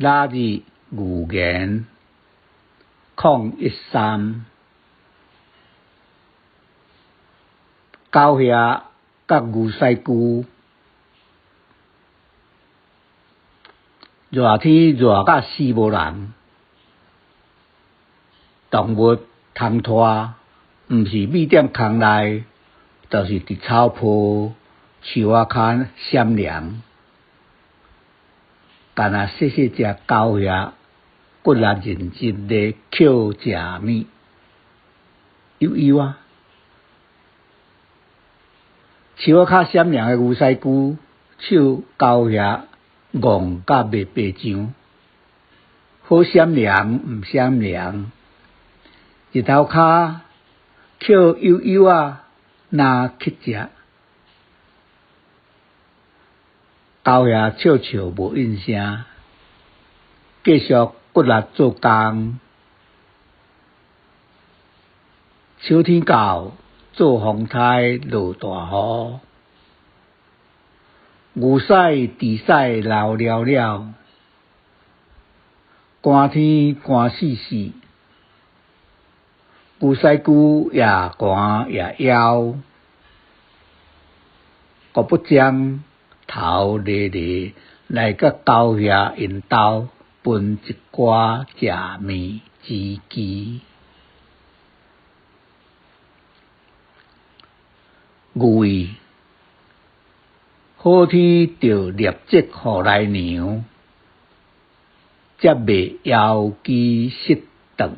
拉日牛言013，狗遐甲牛屎龜，热天热甲死无人。动物通拖，毋是米店空内，就是伫草坡、树仔骹闪凉。干那细细只狗遐，骨力认真咧捡食物，悠悠啊！树仔骹闪凉的牛屎龜，手狗遐戆甲袂白癢，好闪凉毋闪凉。日头骹捡悠悠啊，哪去食？狗遐笑笑无应声，继续骨力做工。秋天到，做风台落大雨，牛屎地屎流了了，寒天寒死死。牛屎龜也寒也枵，国不将头热热来甲狗遐因兜分一寡食面之机。牛胃好天就立即互来娘，则袂枵鸡失顿。